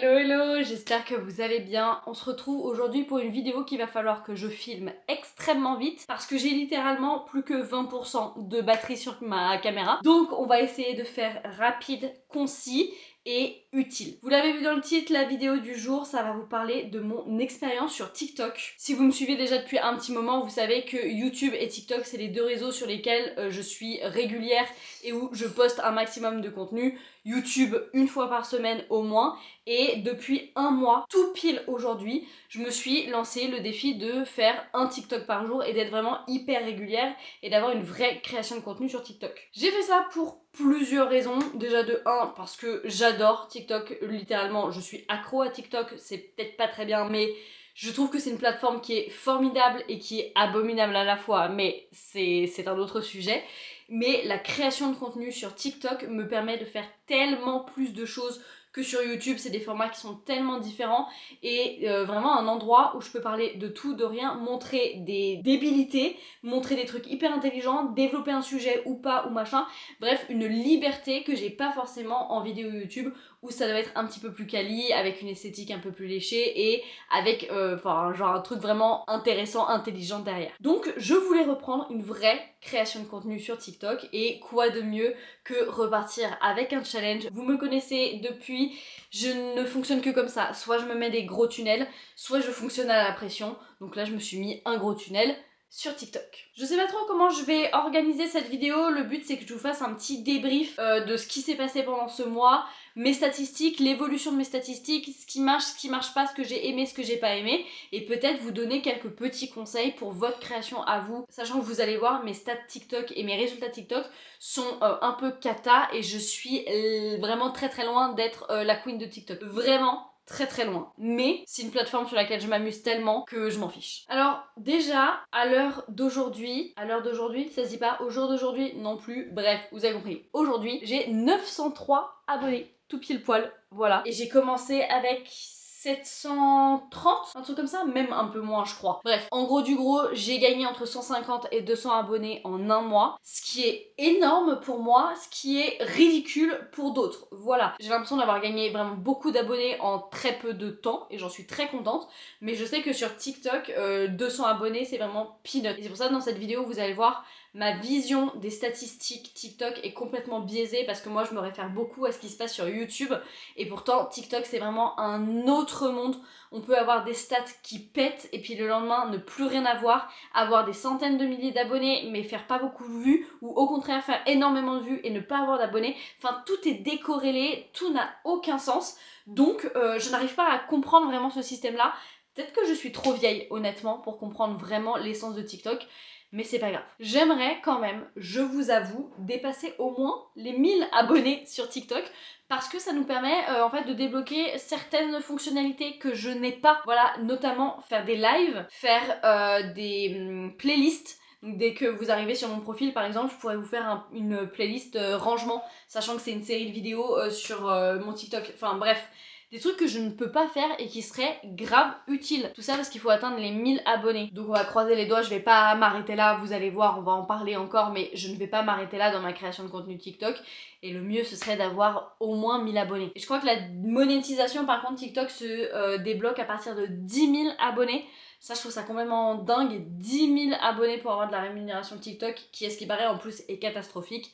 Hello, j'espère que vous allez bien. On se retrouve aujourd'hui pour une vidéo qu'il va falloir que je filme extrêmement vite parce que j'ai littéralement plus que 20% de batterie sur ma caméra. Donc on va essayer de faire rapide, concis et utile. Vous l'avez vu dans le titre, la vidéo du jour, ça va vous parler de mon expérience sur TikTok. Si vous me suivez déjà depuis un petit moment, vous savez que YouTube et TikTok, c'est les deux réseaux sur lesquels je suis régulière et où je poste un maximum de contenu. YouTube une fois par semaine au moins, et depuis un mois, tout pile aujourd'hui, je me suis lancé le défi de faire un TikTok par jour et d'être vraiment hyper régulière et d'avoir une vraie création de contenu sur TikTok. J'ai fait ça pour plusieurs raisons. Déjà de 1, parce que j'adore TikTok, littéralement je suis accro à TikTok, c'est peut-être pas très bien mais je trouve que c'est une plateforme qui est formidable et qui est abominable à la fois, mais c'est un autre sujet. Mais la création de contenu sur TikTok me permet de faire tellement plus de choses que sur YouTube. C'est des formats qui sont tellement différents et vraiment un endroit où je peux parler de tout, de rien, montrer des débilités, montrer des trucs hyper intelligents, développer un sujet ou pas ou machin. Bref, une liberté que j'ai pas forcément en vidéo YouTube où ça doit être un petit peu plus quali, avec une esthétique un peu plus léchée et avec genre un truc vraiment intéressant, intelligent derrière. Donc je voulais reprendre une vraie création de contenu sur TikTok et quoi de mieux que repartir avec un challenge. Vous me connaissez depuis, je ne fonctionne que comme ça. Soit je me mets des gros tunnels, soit je fonctionne à la pression. Donc là je me suis mis un gros tunnel sur TikTok. Je sais pas trop comment je vais organiser cette vidéo, le but c'est que je vous fasse un petit débrief de ce qui s'est passé pendant ce mois, mes statistiques, l'évolution de mes statistiques, ce qui marche pas, ce que j'ai aimé, ce que j'ai pas aimé, et peut-être vous donner quelques petits conseils pour votre création à vous, sachant que vous allez voir mes stats TikTok et mes résultats TikTok sont un peu cata et je suis vraiment très très loin d'être la queen de TikTok. Vraiment très loin. Mais c'est une plateforme sur laquelle je m'amuse tellement que je m'en fiche. Alors déjà, à l'heure d'aujourd'hui, ça se dit pas, au jour d'aujourd'hui non plus, bref, vous avez compris. Aujourd'hui, j'ai 903 abonnés, tout pile poil, voilà. Et j'ai commencé avec 730, un truc comme ça, même un peu moins je crois. Bref, en gros du gros, j'ai gagné entre 150 et 200 abonnés en un mois, ce qui est énorme pour moi, ce qui est ridicule pour d'autres. Voilà, j'ai l'impression d'avoir gagné vraiment beaucoup d'abonnés en très peu de temps et j'en suis très contente, mais je sais que sur TikTok, 200 abonnés c'est vraiment peanut. Et c'est pour ça que dans cette vidéo vous allez voir ma vision des statistiques TikTok est complètement biaisée parce que moi je me réfère beaucoup à ce qui se passe sur YouTube et pourtant TikTok c'est vraiment un autre monde. On peut avoir des stats qui pètent et puis le lendemain ne plus rien avoir des centaines de milliers d'abonnés mais faire pas beaucoup de vues ou au contraire faire énormément de vues et ne pas avoir d'abonnés. Enfin tout est décorrélé, tout n'a aucun sens. Donc je n'arrive pas à comprendre vraiment ce système là. Peut-être que je suis trop vieille honnêtement pour comprendre vraiment l'essence de TikTok. Mais c'est pas grave. J'aimerais quand même, je vous avoue, dépasser au moins les 1000 abonnés sur TikTok parce que ça nous permet en fait de débloquer certaines fonctionnalités que je n'ai pas. Voilà, notamment faire des lives, faire des playlists. Donc dès que vous arrivez sur mon profil par exemple, je pourrais vous faire une playlist rangement, sachant que c'est une série de vidéos sur mon TikTok. Enfin bref, des trucs que je ne peux pas faire et qui seraient grave utiles. Tout ça parce qu'il faut atteindre les 1000 abonnés. Donc on va croiser les doigts, je vais pas m'arrêter là, vous allez voir, on va en parler encore, mais je ne vais pas m'arrêter là dans ma création de contenu TikTok. Et le mieux ce serait d'avoir au moins 1000 abonnés. Et je crois que la monétisation par contre TikTok se débloque à partir de 10 000 abonnés. Ça je trouve ça complètement dingue, 10 000 abonnés pour avoir de la rémunération TikTok, qui est ce qui paraît en plus est catastrophique.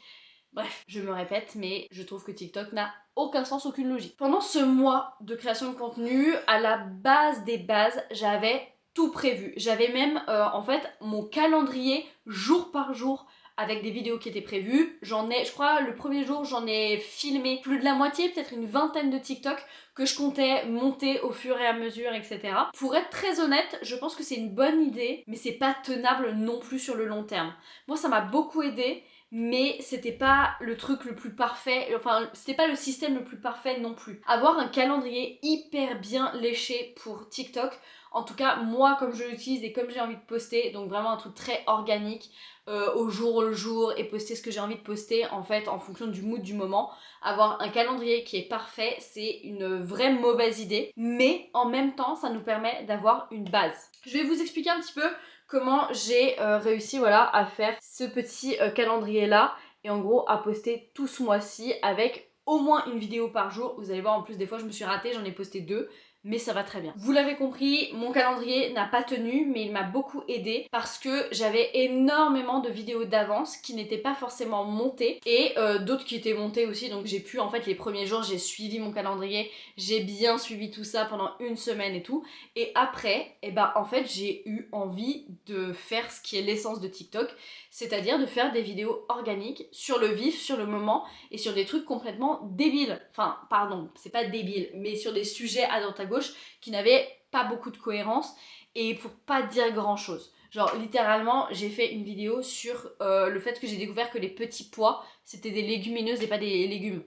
Bref, je me répète, mais je trouve que TikTok n'a aucun sens, aucune logique. Pendant ce mois de création de contenu, à la base des bases, j'avais tout prévu. J'avais même en fait mon calendrier jour par jour avec des vidéos qui étaient prévues. Je crois, le premier jour, j'en ai filmé plus de la moitié, peut-être une vingtaine de TikTok que je comptais monter au fur et à mesure, etc. Pour être très honnête, je pense que c'est une bonne idée, mais c'est pas tenable non plus sur le long terme. Moi, ça m'a beaucoup aidé, mais c'était pas le truc le plus parfait, enfin c'était pas le système le plus parfait non plus. Avoir un calendrier hyper bien léché pour TikTok, en tout cas moi comme je l'utilise et comme j'ai envie de poster, donc vraiment un truc très organique, au jour le jour et poster ce que j'ai envie de poster en fait en fonction du mood du moment. Avoir un calendrier qui est parfait, c'est une vraie mauvaise idée, mais en même temps ça nous permet d'avoir une base. Je vais vous expliquer un petit peu comment j'ai réussi à faire ce petit calendrier là et en gros à poster tout ce mois-ci avec au moins une vidéo par jour. Vous allez voir, en plus des fois je me suis ratée, j'en ai posté 2. Mais ça va très bien. Vous l'avez compris, mon calendrier n'a pas tenu, mais il m'a beaucoup aidé parce que j'avais énormément de vidéos d'avance qui n'étaient pas forcément montées et d'autres qui étaient montées aussi. Donc j'ai pu, en fait, les premiers jours, j'ai suivi mon calendrier, j'ai bien suivi tout ça pendant une semaine et tout. Et après, en fait, j'ai eu envie de faire ce qui est l'essence de TikTok, c'est-à-dire de faire des vidéos organiques sur le vif, sur le moment et sur des trucs complètement débiles. Enfin, pardon, c'est pas débile, mais sur des sujets à droite à gauche qui n'avaient pas beaucoup de cohérence et pour pas dire grand chose. Genre littéralement j'ai fait une vidéo sur le fait que j'ai découvert que les petits pois c'était des légumineuses et pas des légumes.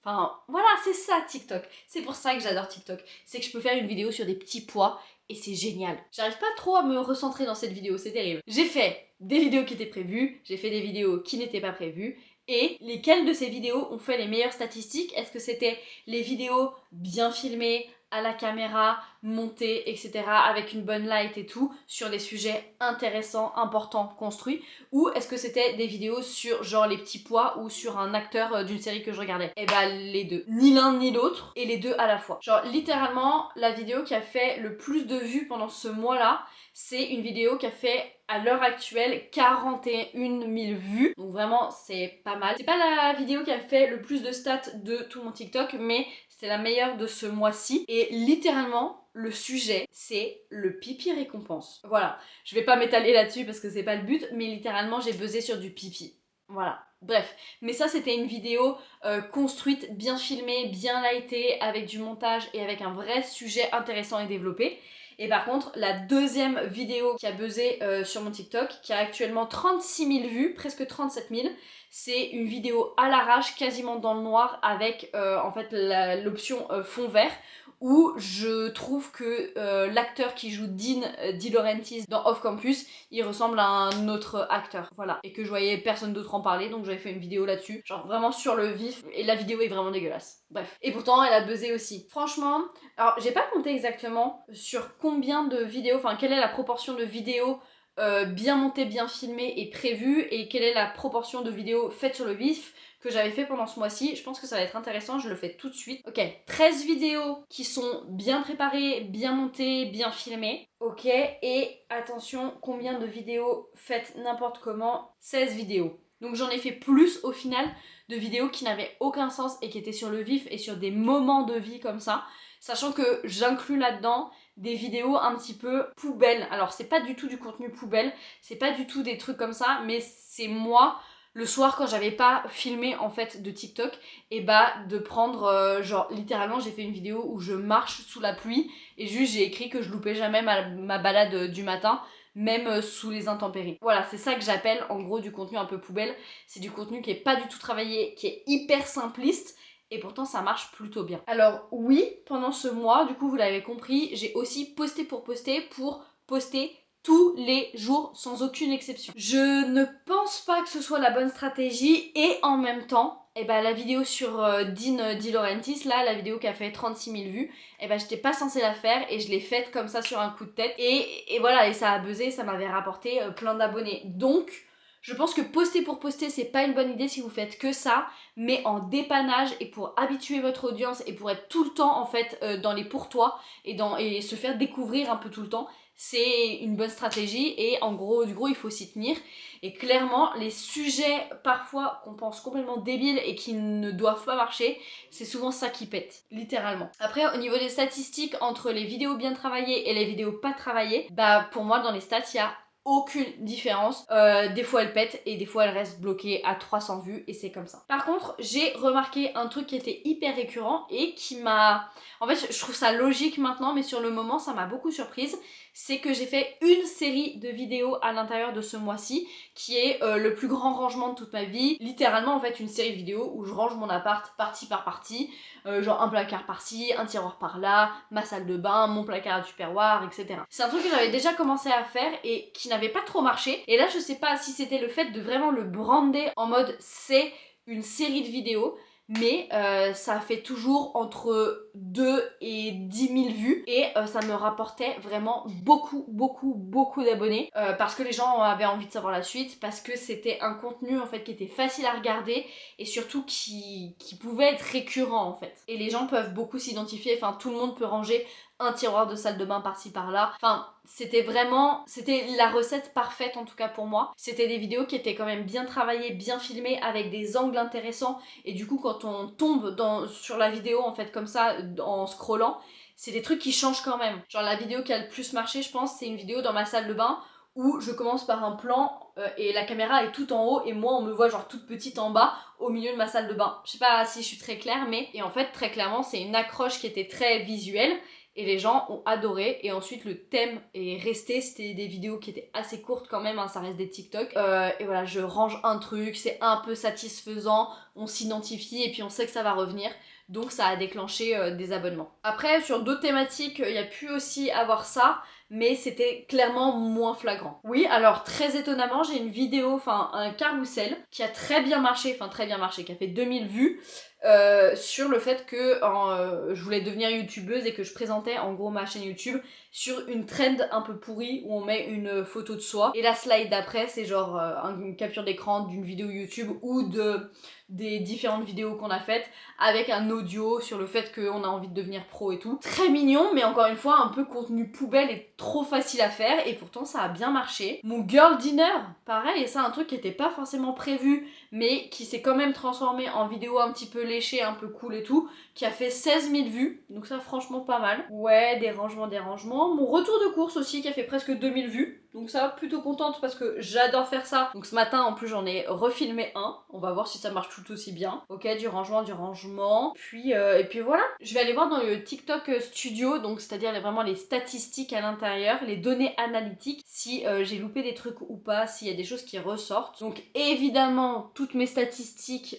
Enfin voilà, c'est ça TikTok. C'est pour ça que j'adore TikTok. C'est que je peux faire une vidéo sur des petits pois et c'est génial. J'arrive pas trop à me recentrer dans cette vidéo, c'est terrible. J'ai fait des vidéos qui étaient prévues, j'ai fait des vidéos qui n'étaient pas prévues. Et lesquelles de ces vidéos ont fait les meilleures statistiques? Est-ce que c'était les vidéos bien filmées, à la caméra, montées, etc. avec une bonne light et tout, sur des sujets intéressants, importants, construits? Ou est-ce que c'était des vidéos sur genre les petits pois ou sur un acteur d'une série que je regardais? Eh bah les deux. Ni l'un ni l'autre, et les deux à la fois. Genre littéralement, la vidéo qui a fait le plus de vues pendant ce mois-là, c'est une vidéo qui a fait à l'heure actuelle 41 000 vues. Donc vraiment c'est pas mal. C'est pas la vidéo qui a fait le plus de stats de tout mon TikTok, mais c'est la meilleure de ce mois-ci. Et littéralement, le sujet, c'est le pipi récompense. Voilà, je vais pas m'étaler là-dessus parce que c'est pas le but, mais littéralement j'ai buzzé sur du pipi. Voilà. Bref, mais ça c'était une vidéo construite, bien filmée, bien lightée, avec du montage et avec un vrai sujet intéressant et développé. Et par contre, la deuxième vidéo qui a buzzé sur mon TikTok, qui a actuellement 36 000 vues, presque 37 000, c'est une vidéo à l'arrache, quasiment dans le noir, avec en fait l'option fond vert, où je trouve que l'acteur qui joue Dean De Laurentiis dans Off Campus, il ressemble à un autre acteur, voilà. Et que je voyais personne d'autre en parler, donc j'avais fait une vidéo là-dessus, genre vraiment sur le vif, et la vidéo est vraiment dégueulasse. Bref. Et pourtant, elle a buzzé aussi. Franchement, alors j'ai pas compté exactement sur combien de vidéos, enfin quelle est la proportion de vidéos bien montées, bien filmées et prévues, et quelle est la proportion de vidéos faites sur le vif que j'avais fait pendant ce mois-ci. Je pense que ça va être intéressant, je le fais tout de suite. Ok, 13 vidéos qui sont bien préparées, bien montées, bien filmées. Ok, et attention, combien de vidéos faites n'importe comment? 16 vidéos. Donc j'en ai fait plus au final de vidéos qui n'avaient aucun sens et qui étaient sur le vif et sur des moments de vie comme ça. Sachant que j'inclus là-dedans des vidéos un petit peu poubelles. Alors c'est pas du tout du contenu poubelle, c'est pas du tout des trucs comme ça, mais c'est moi le soir quand j'avais pas filmé en fait de TikTok, et de prendre genre littéralement j'ai fait une vidéo où je marche sous la pluie et juste j'ai écrit que je loupais jamais ma balade du matin, même sous les intempéries. Voilà, c'est ça que j'appelle en gros du contenu un peu poubelle. C'est du contenu qui est pas du tout travaillé, qui est hyper simpliste, et pourtant ça marche plutôt bien. Alors oui, pendant ce mois, du coup vous l'avez compris, j'ai aussi posté pour poster tous les jours sans aucune exception. Je ne pense pas que ce soit la bonne stratégie, et en même temps, la vidéo sur Dean De Laurentiis, là, la vidéo qui a fait 36 000 vues, j'étais pas censée la faire et je l'ai faite comme ça sur un coup de tête, et voilà, et ça a buzzé, ça m'avait rapporté plein d'abonnés. Donc je pense que poster pour poster, c'est pas une bonne idée si vous faites que ça, mais en dépannage et pour habituer votre audience et pour être tout le temps en fait dans les pourtois et se faire découvrir un peu tout le temps, c'est une bonne stratégie, et en gros, il faut s'y tenir. Et clairement, les sujets parfois qu'on pense complètement débiles et qui ne doivent pas marcher, c'est souvent ça qui pète, littéralement. Après, au niveau des statistiques, entre les vidéos bien travaillées et les vidéos pas travaillées, pour moi, dans les stats, il y a aucune différence. Des fois elle pète et des fois elle reste bloquée à 300 vues, et c'est comme ça. Par contre, j'ai remarqué un truc qui était hyper récurrent et qui m'a... En fait, je trouve ça logique maintenant, mais sur le moment, ça m'a beaucoup surprise. C'est que j'ai fait une série de vidéos à l'intérieur de ce mois-ci qui est le plus grand rangement de toute ma vie. Littéralement, en fait, une série de vidéos où je range mon appart partie par partie. Genre un placard par-ci, un tiroir par-là, ma salle de bain, mon placard à tupperware, etc. C'est un truc que j'avais déjà commencé à faire et qui n'avait pas trop marché. Et là, je sais pas si c'était le fait de vraiment le brander en mode c'est une série de vidéos, mais ça fait toujours entre 2 et 10 000 vues et ça me rapportait vraiment beaucoup d'abonnés parce que les gens avaient envie de savoir la suite, parce que c'était un contenu en fait qui était facile à regarder et surtout qui pouvait être récurrent en fait. Et les gens peuvent beaucoup s'identifier, enfin tout le monde peut ranger un tiroir de salle de bain par-ci par-là. Enfin, c'était la recette parfaite en tout cas pour moi. C'était des vidéos qui étaient quand même bien travaillées, bien filmées, avec des angles intéressants. Et du coup, quand on tombe sur la vidéo en fait comme ça, en scrollant, c'est des trucs qui changent quand même. Genre la vidéo qui a le plus marché, je pense, c'est une vidéo dans ma salle de bain où je commence par un plan et la caméra est tout en haut et moi on me voit genre toute petite en bas au milieu de ma salle de bain. Je sais pas si je suis très claire, mais... Et en fait, très clairement, c'est une accroche qui était très visuelle et les gens ont adoré. Et ensuite, le thème est resté. C'était des vidéos qui étaient assez courtes quand même, hein, ça reste des TikTok. Et voilà, je range un truc, c'est un peu satisfaisant, on s'identifie et puis on sait que ça va revenir. Donc ça a déclenché des abonnements. Après, sur d'autres thématiques, il y a pu aussi avoir ça, mais c'était clairement moins flagrant. Oui, alors très étonnamment, j'ai une vidéo, enfin un carrousel, qui a très bien marché, qui a fait 2000 vues, sur le fait que je voulais devenir youtubeuse et que je présentais en gros ma chaîne YouTube sur une trend un peu pourrie où on met une photo de soi. Et la slide d'après, c'est genre une capture d'écran d'une vidéo YouTube ou des différentes vidéos qu'on a faites avec un audio sur le fait qu'on a envie de devenir pro et tout. Très mignon, mais encore une fois un peu contenu poubelle et trop facile à faire, et pourtant ça a bien marché. Mon girl dinner, pareil, et ça un truc qui était pas forcément prévu mais qui s'est quand même transformé en vidéo un petit peu léchée, un peu cool et tout, qui a fait 16 000 vues, donc ça franchement pas mal. Ouais, des rangements. Mon retour de course aussi qui a fait presque 2000 vues, donc ça, plutôt contente parce que j'adore faire ça. Donc ce matin en plus j'en ai refilmé un, on va voir si ça marche tout aussi bien. Ok, du rangement, puis et puis voilà. Je vais aller voir dans le TikTok Studio, donc c'est-à-dire vraiment les statistiques à l'intérieur, les données analytiques, si j'ai loupé des trucs ou pas, s'il y a des choses qui ressortent. Donc évidemment, toutes mes statistiques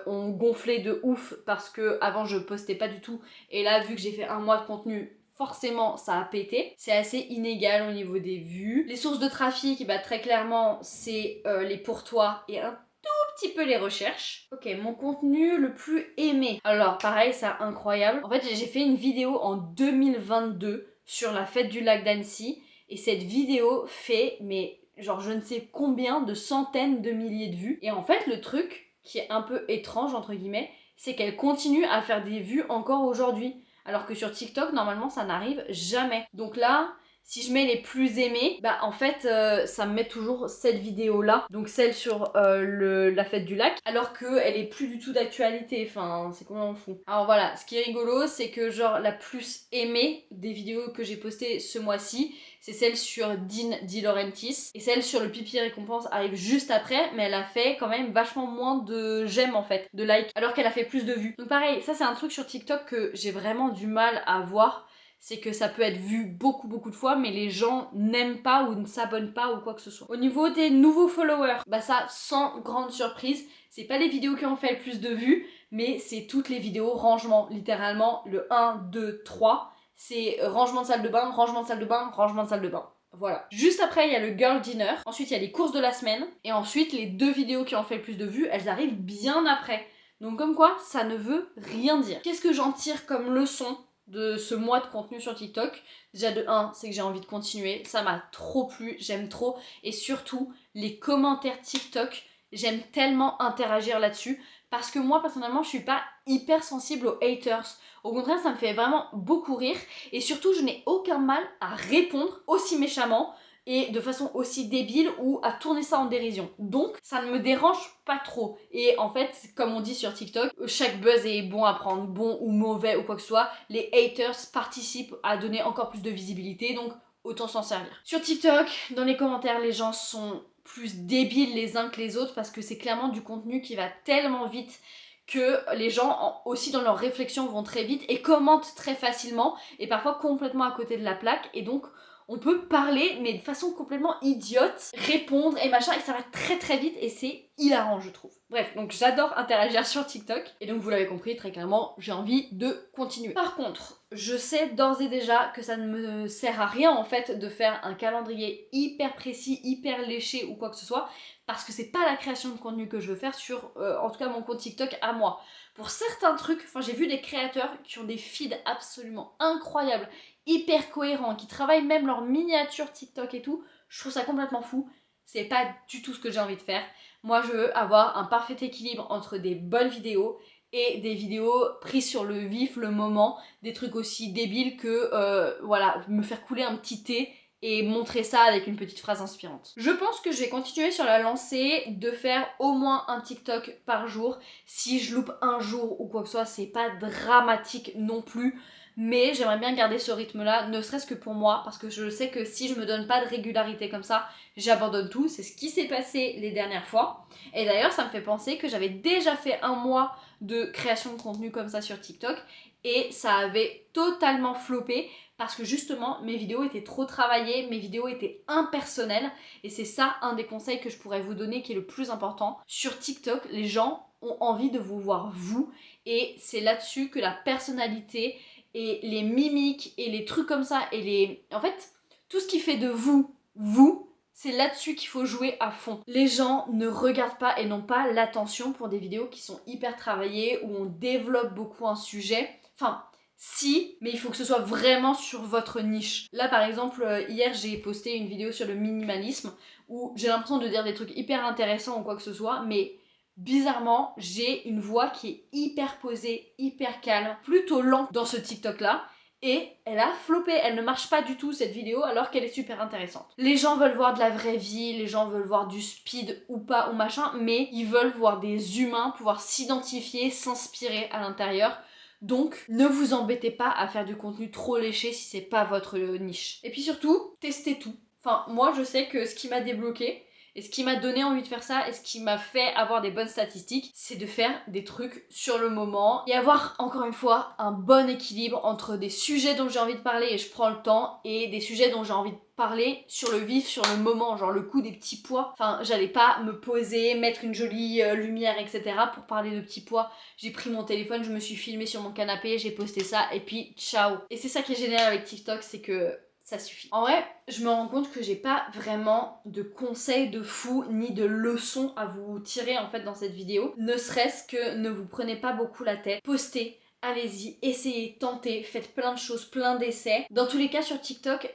ont gonflé de ouf parce que avant je postais pas du tout, et là vu que j'ai fait un mois de contenu, forcément ça a pété. C'est assez inégal au niveau des vues. Les sources de trafic, bah très clairement c'est les pourtois et un tout petit peu les recherches. Ok, mon contenu le plus aimé. Alors pareil, c'est incroyable. En fait j'ai fait une vidéo en 2022 sur la fête du lac d'Annecy, et cette vidéo fait mais genre je ne sais combien de centaines de milliers de vues. Et en fait le truc qui est un peu étrange entre guillemets, c'est qu'elle continue à faire des vues encore aujourd'hui. Alors que sur TikTok, normalement, ça n'arrive jamais. Donc là, si je mets les plus aimés, bah en fait, ça me met toujours cette vidéo-là. Donc celle sur la fête du lac. Alors qu'elle est plus du tout d'actualité. Enfin, c'est complètement fou. Alors voilà, ce qui est rigolo, c'est que genre la plus aimée des vidéos que j'ai postées ce mois-ci, c'est celle sur Dean De Laurentiis. Et celle sur le pipi récompense arrive juste après, mais elle a fait quand même vachement moins de j'aime en fait, de likes, alors qu'elle a fait plus de vues. Donc pareil, ça c'est un truc sur TikTok que j'ai vraiment du mal à voir. C'est que ça peut être vu beaucoup de fois, mais les gens n'aiment pas ou ne s'abonnent pas ou quoi que ce soit. Au niveau des nouveaux followers, bah ça, sans grande surprise, c'est pas les vidéos qui ont fait le plus de vues, mais c'est toutes les vidéos rangement, littéralement le 1, 2, 3. C'est rangement de salle de bain, rangement de salle de bain, rangement de salle de bain. Voilà. Juste après, il y a le girl dinner. Ensuite, il y a les courses de la semaine. Et ensuite, les deux vidéos qui ont fait le plus de vues, elles arrivent bien après. Donc comme quoi, ça ne veut rien dire. Qu'est-ce que j'en tire comme leçon de ce mois de contenu sur TikTok? Déjà de 1, c'est que j'ai envie de continuer. Ça m'a trop plu, j'aime trop. Et surtout, les commentaires TikTok, j'aime tellement interagir là-dessus. Parce que moi, personnellement, je suis pas hyper sensible aux haters. Au contraire, ça me fait vraiment beaucoup rire. Et surtout, je n'ai aucun mal à répondre aussi méchamment et de façon aussi débile ou à tourner ça en dérision. Donc, ça ne me dérange pas trop. Et en fait, comme on dit sur TikTok, chaque buzz est bon à prendre, bon ou mauvais ou quoi que ce soit. Les haters participent à donner encore plus de visibilité, donc autant s'en servir. Sur TikTok, dans les commentaires, les gens sont plus débiles les uns que les autres parce que c'est clairement du contenu qui va tellement vite que les gens aussi dans leurs réflexions vont très vite et commentent très facilement et parfois complètement à côté de la plaque, et donc on peut parler mais de façon complètement idiote, répondre et machin, et ça va très vite et c'est hilarant je trouve. Bref, donc j'adore interagir sur TikTok et donc vous l'avez compris très clairement, j'ai envie de continuer. Par contre, je sais d'ores et déjà que ça ne me sert à rien en fait de faire un calendrier hyper précis, hyper léché ou quoi que ce soit parce que c'est pas la création de contenu que je veux faire sur en tout cas mon compte TikTok à moi. Pour certains trucs, enfin j'ai vu des créateurs qui ont des feeds absolument incroyables, hyper cohérents, qui travaillent même leur miniature TikTok et tout, je trouve ça complètement fou. C'est pas du tout ce que j'ai envie de faire. Moi, je veux avoir un parfait équilibre entre des bonnes vidéos et des vidéos prises sur le vif, le moment, des trucs aussi débiles que, voilà, me faire couler un petit thé et montrer ça avec une petite phrase inspirante. Je pense que je vais continuer sur la lancée de faire au moins un TikTok par jour. Si je loupe un jour ou quoi que ce soit, c'est pas dramatique non plus. Mais j'aimerais bien garder ce rythme-là, ne serait-ce que pour moi, parce que je sais que si je me donne pas de régularité comme ça, j'abandonne tout. C'est ce qui s'est passé les dernières fois. Et d'ailleurs, ça me fait penser que j'avais déjà fait un mois de création de contenu comme ça sur TikTok et ça avait totalement floppé parce que justement mes vidéos étaient trop travaillées, mes vidéos étaient impersonnelles et c'est ça un des conseils que je pourrais vous donner qui est le plus important. Sur TikTok, les gens ont envie de vous voir vous et c'est là-dessus que la personnalité et les mimiques et les trucs comme ça et les... En fait, tout ce qui fait de vous, vous, c'est là-dessus qu'il faut jouer à fond. Les gens ne regardent pas et n'ont pas l'attention pour des vidéos qui sont hyper travaillées, où on développe beaucoup un sujet. Enfin, si, mais il faut que ce soit vraiment sur votre niche. Là, par exemple, hier, j'ai posté une vidéo sur le minimalisme, où j'ai l'impression de dire des trucs hyper intéressants ou quoi que ce soit, mais bizarrement, j'ai une voix qui est hyper posée, hyper calme, plutôt lente dans ce TikTok-là. Et elle a floppé, elle ne marche pas du tout cette vidéo alors qu'elle est super intéressante. Les gens veulent voir de la vraie vie, les gens veulent voir du speed ou pas ou machin, mais ils veulent voir des humains pouvoir s'identifier, s'inspirer à l'intérieur. Donc ne vous embêtez pas à faire du contenu trop léché si c'est pas votre niche. Et puis surtout, testez tout. Enfin, moi je sais que ce qui m'a débloqué, et ce qui m'a donné envie de faire ça et ce qui m'a fait avoir des bonnes statistiques, c'est de faire des trucs sur le moment et avoir encore une fois un bon équilibre entre des sujets dont j'ai envie de parler et je prends le temps et des sujets dont j'ai envie de parler sur le vif, sur le moment, genre le coup des petits pois. Enfin, j'allais pas me poser, mettre une jolie lumière, etc. pour parler de petits pois. J'ai pris mon téléphone, je me suis filmée sur mon canapé, j'ai posté ça et puis ciao. Et c'est ça qui est génial avec TikTok, c'est que ça suffit. En vrai, je me rends compte que j'ai pas vraiment de conseils de fou ni de leçons à vous tirer en fait dans cette vidéo. Ne serait-ce que ne vous prenez pas beaucoup la tête. Postez. Allez-y, essayez, tentez, faites plein de choses, plein d'essais. Dans tous les cas sur TikTok,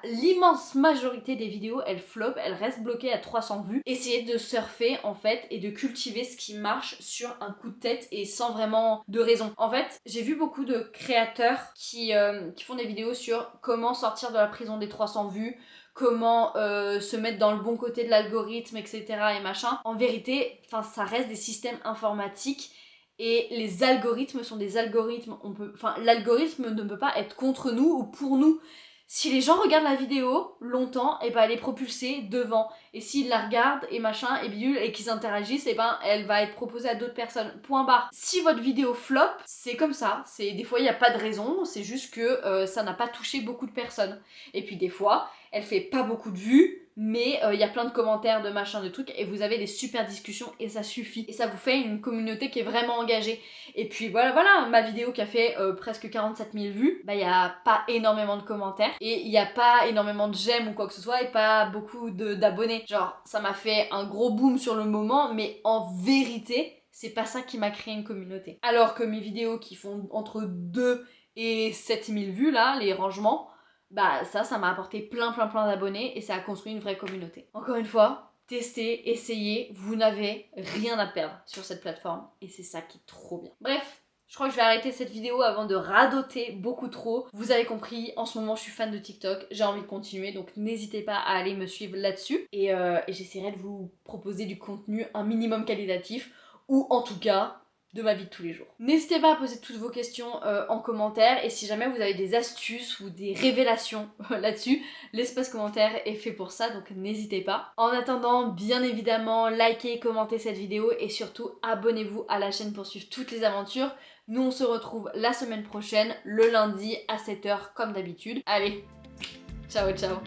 l'immense majorité des vidéos, elles flop, elles restent bloquées à 300 vues. Essayez de surfer en fait et de cultiver ce qui marche sur un coup de tête et sans vraiment de raison. En fait, j'ai vu beaucoup de créateurs qui font des vidéos sur comment sortir de la prison des 300 vues, comment se mettre dans le bon côté de l'algorithme, etc. et machin. En vérité, ça reste des systèmes informatiques. Et les algorithmes sont des algorithmes. L'algorithme ne peut pas être contre nous ou pour nous. Si les gens regardent la vidéo longtemps, et ben elle est propulsée devant. Et s'ils la regardent et machin et bidule et qu'ils interagissent, et ben elle va être proposée à d'autres personnes. Point barre. Si votre vidéo flop, c'est comme ça. Des fois il n'y a pas de raison, c'est juste que ça n'a pas touché beaucoup de personnes. Et puis des fois, elle fait pas beaucoup de vues. Mais il y a plein de commentaires, de machins, de trucs, et vous avez des super discussions, et ça suffit. Et ça vous fait une communauté qui est vraiment engagée. Et puis voilà, ma vidéo qui a fait presque 47 000 vues, bah il n'y a pas énormément de commentaires, et il n'y a pas énormément de j'aime ou quoi que ce soit, et pas beaucoup d'abonnés. Genre, ça m'a fait un gros boom sur le moment, mais en vérité, c'est pas ça qui m'a créé une communauté. Alors que mes vidéos qui font entre 2 et 7 000 vues, là, les rangements, bah ça m'a apporté plein d'abonnés et ça a construit une vraie communauté. Encore une fois, testez, essayez, vous n'avez rien à perdre sur cette plateforme et c'est ça qui est trop bien. Bref, je crois que je vais arrêter cette vidéo avant de radoter beaucoup trop. Vous avez compris, en ce moment je suis fan de TikTok, j'ai envie de continuer, donc n'hésitez pas à aller me suivre là-dessus et j'essaierai de vous proposer du contenu un minimum qualitatif ou en tout cas de ma vie de tous les jours. N'hésitez pas à poser toutes vos questions en commentaire et si jamais vous avez des astuces ou des révélations là-dessus, l'espace commentaire est fait pour ça, donc n'hésitez pas. En attendant, bien évidemment, likez, commentez cette vidéo et surtout abonnez-vous à la chaîne pour suivre toutes les aventures. Nous on se retrouve la semaine prochaine, le lundi à 7h comme d'habitude. Allez, ciao ciao.